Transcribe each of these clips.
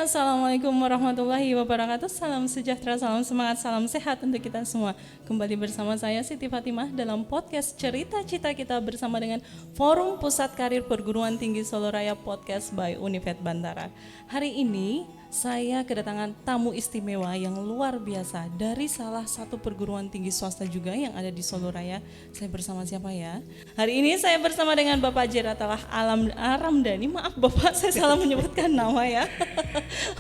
Assalamualaikum warahmatullahi wabarakatuh. Salam sejahtera, salam semangat, salam sehat untuk kita semua. Kembali bersama saya Siti Fatimah dalam podcast Cerita Cita Kita bersama dengan Forum Pusat Karir Perguruan Tinggi Solo Raya Podcast by Univet Bantara. Hari ini saya kedatangan tamu istimewa yang luar biasa dari salah satu perguruan tinggi swasta juga yang ada di Solo Raya. Saya bersama siapa ya? Hari ini saya bersama dengan Bapak Jeratalah Aramdani. Maaf Bapak, saya salah menyebutkan nama ya.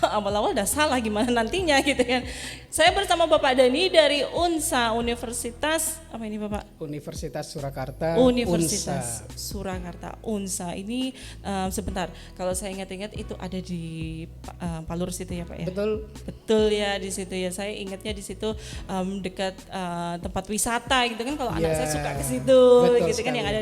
Awal-awal udah salah, gimana nantinya gitu kan. Saya bersama Bapak Dani dari UNSA, Universitas apa ini Bapak? Universitas Surakarta. Universitas Surakarta, UNSA. Ini sebentar, kalau saya ingat-ingat itu ada di Palur situ ya Pak ya? Betul ya, di situ ya. Saya ingatnya di situ dekat tempat wisata gitu kan, kalau anak saya suka ke situ gitu kan, yang ada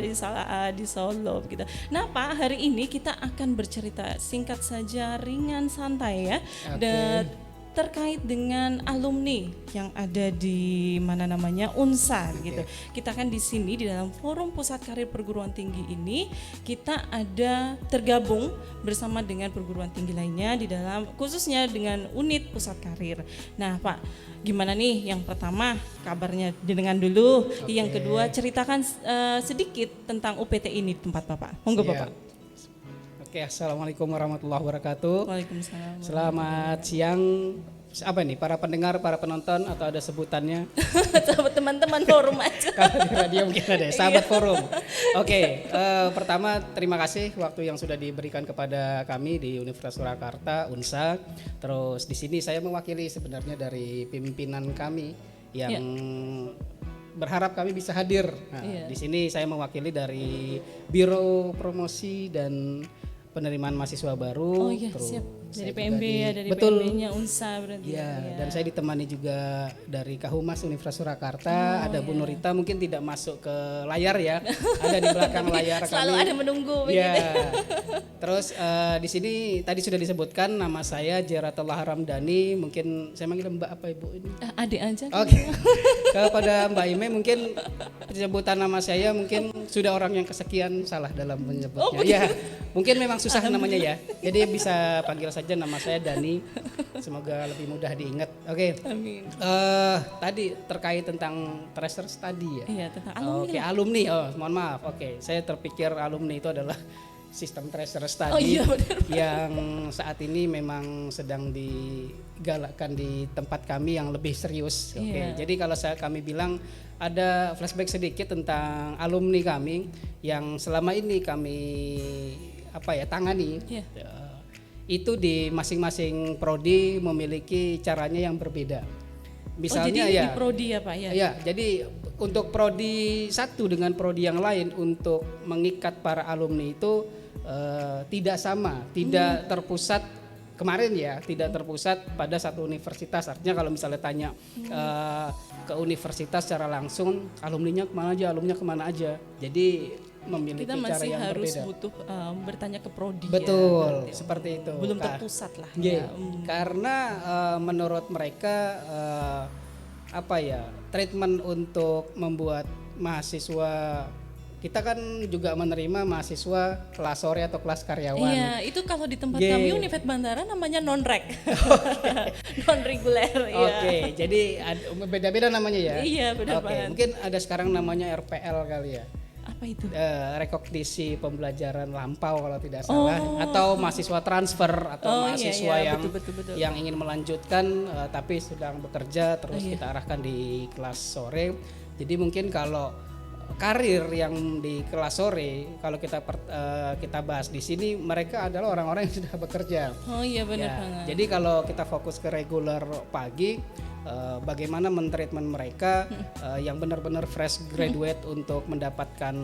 di Solo gitu. Nah Pak, hari ini kita akan bercerita singkat saja, ringan, santai ya. Dan terkait dengan alumni yang ada di mana namanya UNSA gitu. Kita kan di sini di dalam Forum Pusat Karir Perguruan Tinggi ini kita ada tergabung bersama dengan perguruan tinggi lainnya di dalam, khususnya dengan unit pusat karir. Nah Pak, gimana nih? Yang pertama kabarnya dengan dulu, yang kedua ceritakan sedikit tentang UPT ini tempat Bapak. Monggo Bapak. Assalamualaikum warahmatullahi wabarakatuh. Waalaikumsalam. Selamat siang. Apa nih, para pendengar, para penonton, atau ada sebutannya? Sahabat teman-teman forum aja. Kalau di radio mungkin ada sahabat forum. Pertama terima kasih waktu yang sudah diberikan kepada kami di Universitas Surakarta, UNSA. Terus di sini saya mewakili sebenarnya dari pimpinan kami yang berharap kami bisa hadir. Nah, di sini saya mewakili dari Biro Promosi dan Penerimaan Mahasiswa Baru. Terus siap. Dari PMB ya, dari PMB-nya UNSA berarti. Dan saya ditemani juga dari Kahumas Universitas Surakarta. Ada Bu Nurita, mungkin tidak masuk ke layar ya, ada di belakang layar. Selalu ada menunggu. Terus di sini tadi sudah disebutkan nama saya Jeratullah Ramdhani. Mungkin saya manggil Mbak apa Ibu ini? Adik aja. Kepada Mbak Ime mungkin penyebutan nama saya mungkin sudah orang yang kesekian salah dalam menyebutnya. Mungkin memang susah namanya ya. Jadi bisa panggil saja nama saya Dani. Semoga lebih mudah diingat. Amin. Tadi terkait tentang tracer study ya. Iya, tentang alumni. Alumni. Mohon maaf. Saya terpikir alumni itu adalah sistem tracer study yang saat ini memang sedang digalakkan di tempat kami yang lebih serius. Jadi kalau kami bilang ada flashback sedikit tentang alumni kami yang selama ini kami tangani. Itu di masing-masing prodi memiliki caranya yang berbeda. Misalnya jadi di prodi ya Pak ya? Ya, jadi untuk prodi satu dengan prodi yang lain untuk mengikat para alumni itu tidak sama, tidak terpusat kemarin ya, tidak terpusat pada satu universitas. Artinya kalau misalnya tanya ke universitas secara langsung, alumninya kemana aja. Jadi memiliki kita cara masih yang harus berbeda. butuh bertanya ke prodi. Betul, seperti itu. Belum terpusat lah. Karena menurut mereka treatment untuk membuat mahasiswa, kita kan juga menerima mahasiswa kelas sore atau kelas karyawan. Iya, itu kalau di tempat kami Univet Bantara namanya non-rek. Non-reguler. Jadi beda-beda namanya ya. Iya, benar banget. Mungkin ada sekarang namanya RPL kali ya. Apa itu? Rekognisi pembelajaran lampau kalau tidak salah, atau mahasiswa transfer atau mahasiswa yang ingin melanjutkan tapi sedang bekerja terus kita arahkan di kelas sore. Jadi mungkin kalau karir yang di kelas sore, kalau kita bahas di sini, mereka adalah orang-orang yang sudah bekerja. Benar banget. Jadi kalau kita fokus ke reguler pagi, bagaimana mentreatment mereka yang benar-benar fresh graduate untuk mendapatkan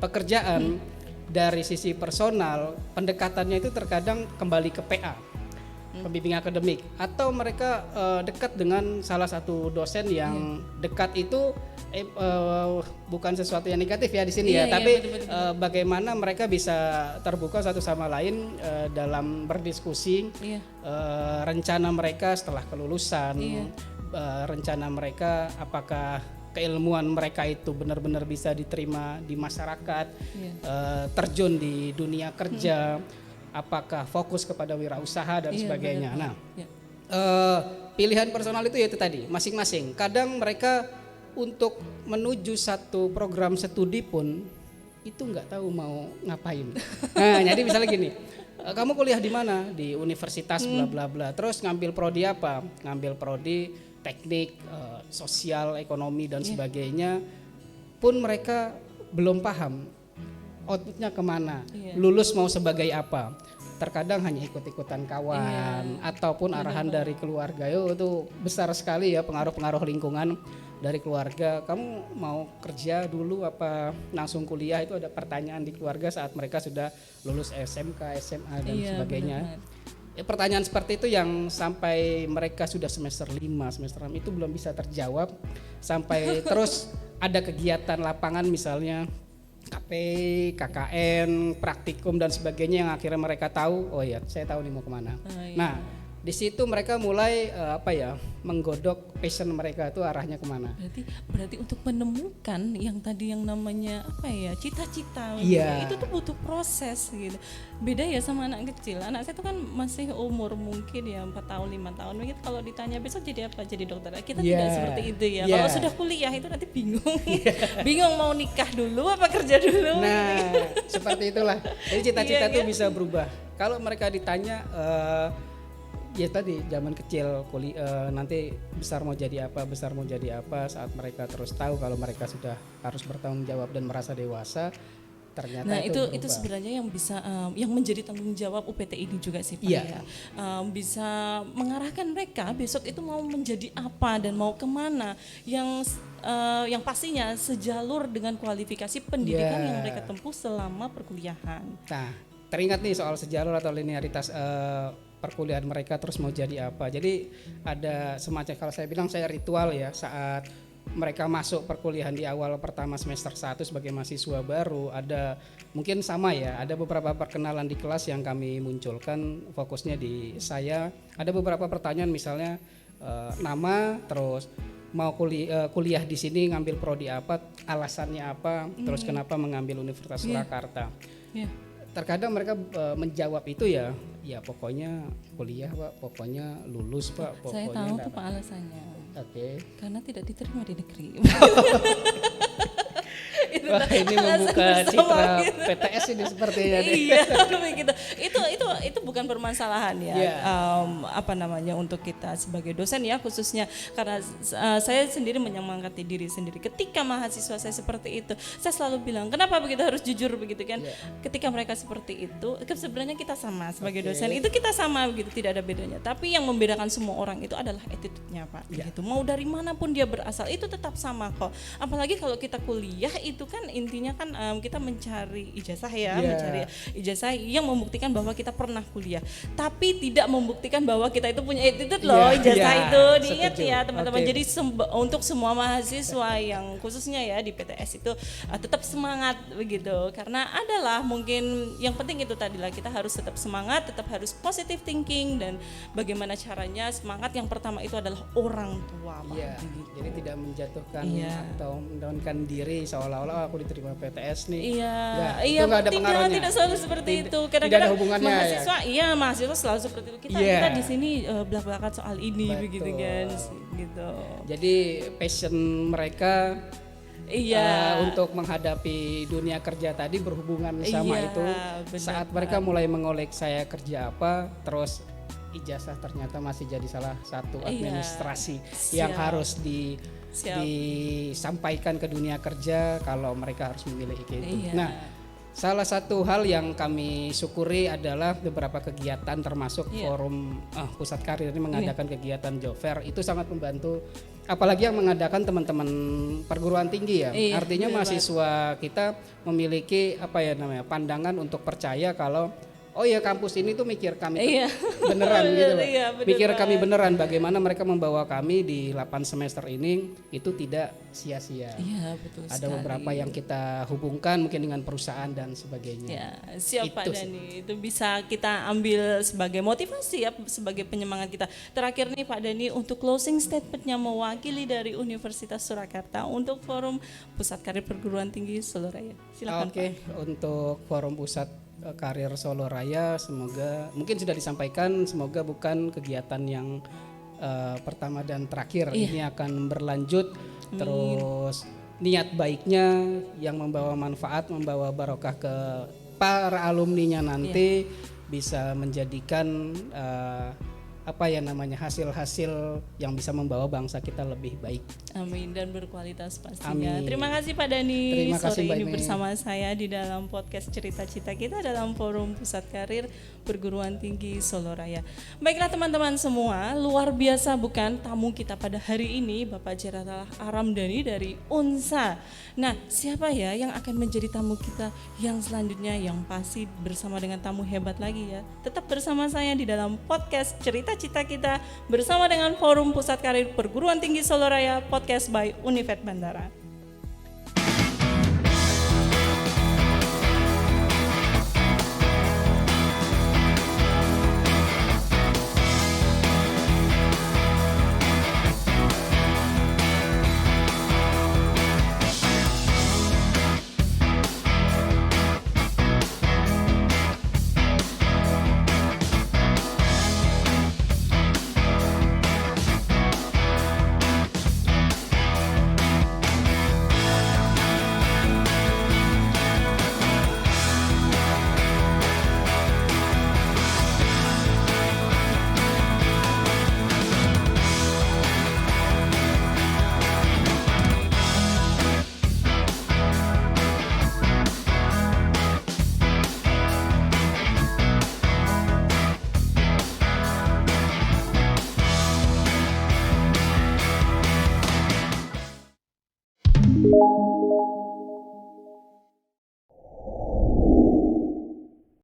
pekerjaan. Dari sisi personal, pendekatannya itu terkadang kembali ke PA, pembimbing akademik, atau mereka dekat dengan salah satu dosen yang dekat itu bukan sesuatu yang negatif ya di sini tapi betul. Bagaimana mereka bisa terbuka satu sama lain dalam berdiskusi rencana mereka setelah kelulusan, rencana mereka apakah keilmuan mereka itu benar-benar bisa diterima di masyarakat, terjun di dunia kerja. apakah fokus kepada wirausaha dan sebagainya. Benar, Nah, pilihan personal itu ya itu tadi masing-masing. Kadang mereka untuk menuju satu program studi pun itu nggak tahu mau ngapain. Nah, jadi misalnya gini, kamu kuliah di mana? Di universitas bla bla bla. Terus ngambil prodi apa? Ngambil prodi teknik, sosial, ekonomi dan sebagainya. Pun mereka belum paham outputnya kemana, lulus mau sebagai apa. Terkadang hanya ikut-ikutan kawan ataupun arahan dari keluarga. Itu besar sekali ya pengaruh-pengaruh lingkungan dari keluarga. Kamu mau kerja dulu apa langsung kuliah, itu ada pertanyaan di keluarga saat mereka sudah lulus SMK, SMA dan sebagainya. Pertanyaan seperti itu yang sampai mereka sudah semester 5, semester 6 itu belum bisa terjawab. Sampai terus ada kegiatan lapangan misalnya KP, KKN, praktikum dan sebagainya yang akhirnya mereka tahu, oh ya saya tahu nih mau kemana. Nah di situ mereka mulai menggodok passion mereka itu arahnya kemana. Berarti untuk menemukan yang tadi yang namanya cita-cita itu tuh butuh proses gitu. Beda ya sama anak kecil. Anak saya tuh kan masih umur mungkin ya 4 tahun 5 tahun. Mungkin kalau ditanya besok jadi apa? Jadi dokter. Kita tidak seperti itu ya. Kalau sudah kuliah itu nanti bingung. Bingung mau nikah dulu apa kerja dulu. Nah, seperti itulah. Jadi cita-cita itu bisa berubah. Kalau mereka ditanya ya tadi zaman kecil nanti besar mau jadi apa, saat mereka terus tahu kalau mereka sudah harus bertanggung jawab dan merasa dewasa, ternyata itu sebenarnya yang bisa yang menjadi tanggung jawab UPT ini juga sih Pak ya. Bisa mengarahkan mereka besok itu mau menjadi apa dan mau kemana, yang pastinya sejalur dengan kualifikasi pendidikan yang mereka tempuh selama perkuliahan. Nah, teringat nih soal sejalur atau linearitas perkuliahan mereka terus mau jadi apa. Jadi ada semacam, kalau saya bilang saya ritual ya, saat mereka masuk perkuliahan di awal pertama semester 1 sebagai mahasiswa baru, ada mungkin sama ya, ada beberapa perkenalan di kelas yang kami munculkan, fokusnya di saya. Ada beberapa pertanyaan misalnya nama, terus mau kuliah di sini ngambil prodi apa, alasannya apa, terus kenapa mengambil Universitas Surakarta. Terkadang mereka menjawab itu ya pokoknya kuliah Pak, pokoknya lulus Pak, pokoknya. Saya tahu tuh Pak alasannya. Karena tidak diterima di negeri. Wah, ini membuka citra PTS ini sepertinya. Iya, begitu. Itu bukan permasalahan ya. Untuk kita sebagai dosen ya khususnya, karena saya sendiri menyemangati diri sendiri. Ketika mahasiswa saya seperti itu, saya selalu bilang, kenapa begitu harus jujur begitu kan? Ketika mereka seperti itu, sebenarnya kita sama sebagai dosen. Itu kita sama begitu, tidak ada bedanya. Tapi yang membedakan semua orang itu adalah attitude-nya Pak. Gitu. Mau dari manapun dia berasal itu tetap sama kok. Apalagi kalau kita kuliah itu kan intinya kan kita mencari ijazah mencari ijazah yang membuktikan bahwa kita pernah kuliah, tapi tidak membuktikan bahwa kita itu punya attitude loh. Ijazah itu diingat ya teman-teman. Jadi untuk semua mahasiswa yang khususnya ya di PTS itu tetap semangat begitu, karena adalah mungkin yang penting itu tadilah kita harus tetap semangat, tetap harus positive thinking, dan bagaimana caranya semangat yang pertama itu adalah orang tua Pak. Jadi tidak menjatuhkan atau mendownkan diri seolah-olah aku diterima PTS nih. Itu nggak ada pengaruhnya. Tidak selalu seperti itu. Kadang-kadang mahasiswa selalu seperti itu. Kita di sini belak-belakan soal ini. Betul. Begitu kan. Gitu. Jadi passion mereka untuk menghadapi dunia kerja tadi berhubungan sama itu. Saat mereka mulai mengolek saya kerja apa, terus ijazah ternyata masih jadi salah satu administrasi yang harus disampaikan ke dunia kerja kalau mereka harus memilih itu. Nah, salah satu hal yang kami syukuri adalah beberapa kegiatan termasuk forum Pusat Karir ini mengadakan kegiatan job fair, itu sangat membantu, apalagi yang mengadakan teman-teman perguruan tinggi ya. Artinya mahasiswa kita memiliki pandangan untuk percaya kalau kampus ini tuh mikir kami beneran gitu loh. Pikir kami beneran, bagaimana mereka membawa kami di 8 semester ini itu tidak sia-sia. Ada beberapa yang kita hubungkan mungkin dengan perusahaan dan sebagainya. Siap Pak Dhani, itu bisa kita ambil sebagai motivasi ya, sebagai penyemangat kita. Terakhir nih Pak Dhani, untuk closing statementnya mewakili dari Universitas Surakarta untuk Forum Pusat Karir Perguruan Tinggi Solo Raya. Silakan Pak. Untuk Forum Pusat karir Solo Raya. Semoga mungkin sudah disampaikan, semoga bukan kegiatan yang pertama dan terakhir. Ini akan berlanjut. Terus niat baiknya yang membawa manfaat, membawa barokah ke para alumninya nanti bisa menjadikan hasil-hasil yang bisa membawa bangsa kita lebih baik. Amin, dan berkualitas pastinya. Amin. Terima kasih Pak Dani Terima kasih, sore ini Mbak Ime. bersama saya di dalam podcast Cerita Cita Kita dalam Forum Pusat Karir Perguruan Tinggi Solo Raya. Baiklah teman-teman semua, luar biasa bukan tamu kita pada hari ini, Bapak Jeratah Aramdhani dari UNSA. Nah, siapa ya yang akan menjadi tamu kita yang selanjutnya, yang pasti bersama dengan tamu hebat lagi ya. Tetap bersama saya di dalam podcast Cerita Cita Kita bersama dengan Forum Pusat Karir Perguruan Tinggi Solo Raya, podcast by Univet Bandara.